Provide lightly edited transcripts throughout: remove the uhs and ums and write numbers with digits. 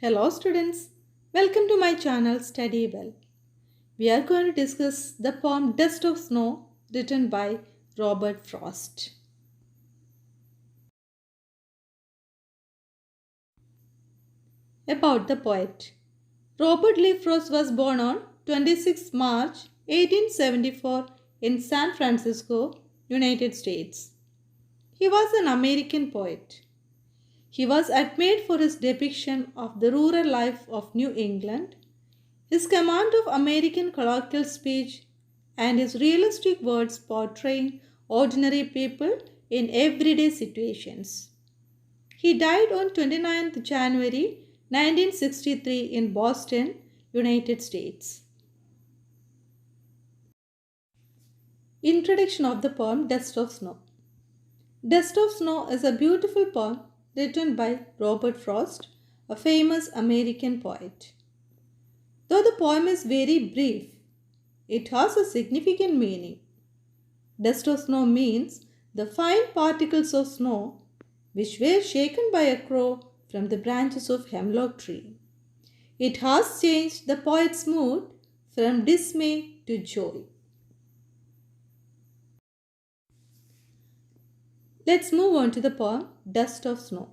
Hello students, welcome to my channel Study Well. We are going to discuss the poem Dust of Snow written by Robert Frost. About the poet. Robert Lee Frost was born on 26 March 1874 in San Francisco, United States. He was an American poet. He was admired for his depiction of the rural life of New England, his command of American colloquial speech, and his realistic words portraying ordinary people in everyday situations. He died on 29th January 1963 in Boston, United States. Introduction of the poem Dust of Snow. Dust of Snow is a beautiful poem written by Robert Frost, a famous American poet. Though the poem is very brief, it has a significant meaning. Dust of snow means the fine particles of snow which were shaken by a crow from the branches of hemlock tree. It has changed the poet's mood from dismay to joy. Let's move on to the poem Dust of Snow.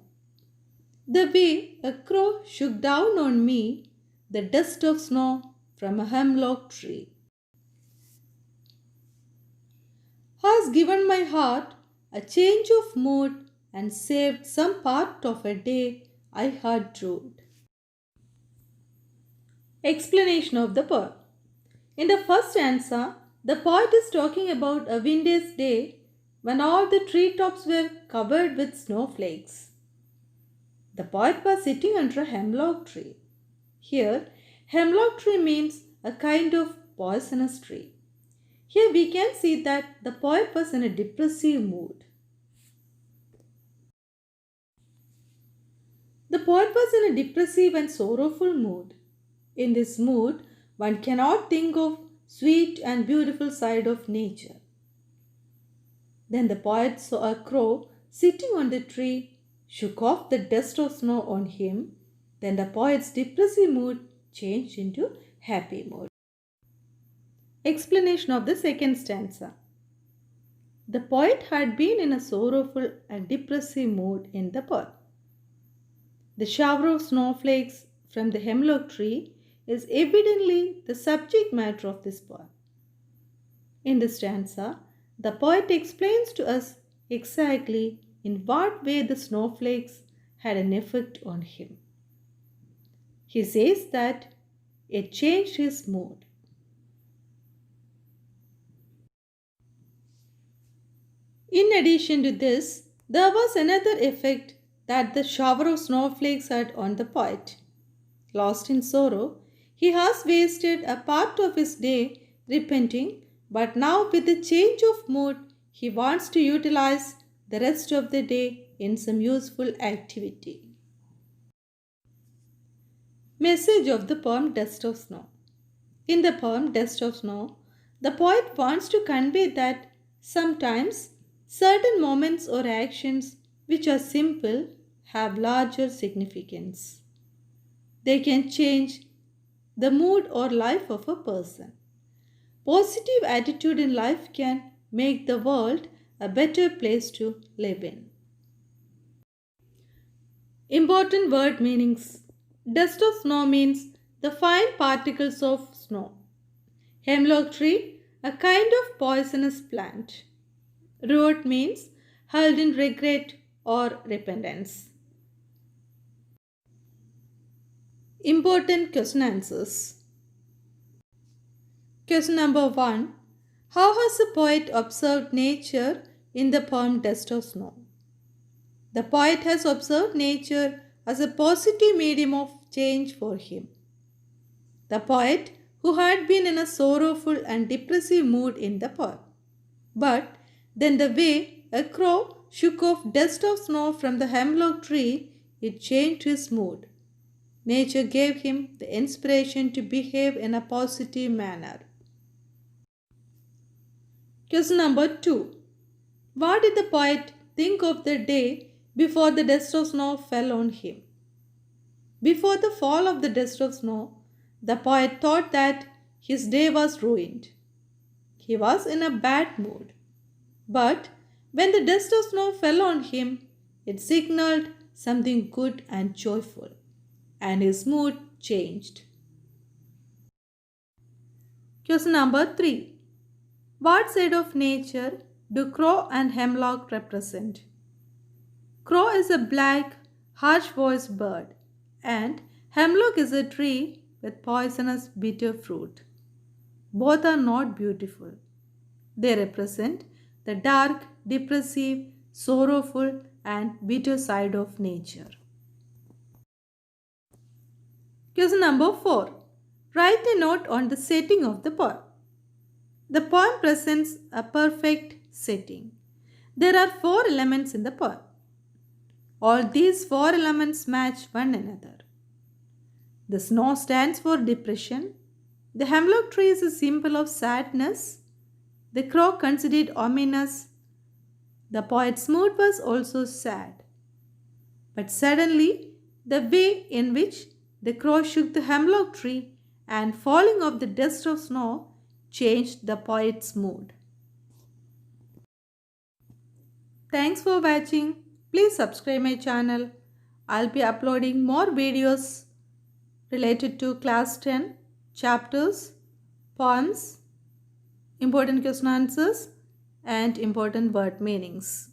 The way a crow shook down on me the dust of snow from a hemlock tree has given my heart a change of mood and saved some part of a day I had drooped. Explanation of the poem. In the first stanza, the poet is talking about a windless day when all the treetops were covered with snowflakes. The poet was sitting under a hemlock tree. Here, hemlock tree means a kind of poisonous tree. Here we can see that the poet was in a depressive mood. The poet was in a depressive and sorrowful mood. In this mood, one cannot think of sweet and beautiful side of nature. Then the poet saw a crow sitting on the tree, shook off the dust of snow on him. Then the poet's depressive mood changed into happy mood. Explanation of the second stanza. The poet had been in a sorrowful and depressive mood in the poem. The shower of snowflakes from the hemlock tree is evidently the subject matter of this poem. In this stanza, the poet explains to us exactly in what way the snowflakes had an effect on him. He says that it changed his mood. In addition to this, there was another effect that the shower of snowflakes had on the poet. Lost in sorrow, he has wasted a part of his day repenting, but now with the change of mood, he wants to utilize the rest of the day in some useful activity. Message of the poem Dust of Snow. In the poem Dust of Snow, the poet wants to convey that sometimes certain moments or actions which are simple have larger significance. They can change the mood or life of a person. Positive attitude in life can make the world a better place to live in. Important word meanings. Dust of snow means the fine particles of snow. Hemlock tree, a kind of poisonous plant. Rued means held in regret or repentance. Important question answers. Question number 1. How has the poet observed nature in the poem Dust of Snow? The poet has observed nature as a positive medium of change for him. The poet, who had been in a sorrowful and depressive mood in the poem. But then the way a crow shook off dust of snow from the hemlock tree, it changed his mood. Nature gave him the inspiration to behave in a positive manner. Question number 2. What did the poet think of the day before the dust of snow fell on him? Before the fall of the dust of snow, the poet thought that his day was ruined. He was in a bad mood. But when the dust of snow fell on him, it signaled something good and joyful, and his mood changed. Question number 3. What side of nature do crow and hemlock represent? Crow is a black, harsh voiced bird, and hemlock is a tree with poisonous bitter fruit. Both are not beautiful. They represent the dark, depressive, sorrowful, and bitter side of nature. Question number 4. Write a note on the setting of the poem. The poem presents a perfect setting. There are 4 elements in the poem. All these 4 elements match one another. The snow stands for depression. The hemlock tree is a symbol of sadness. The crow considered ominous. The poet's mood was also sad. But suddenly, the way in which the crow shook the hemlock tree and falling of the dust of snow changed the poet's mood. Thanks for watching. Please subscribe my channel. I'll be uploading more videos related to class 10 chapters, poems, important question answers and important word meanings.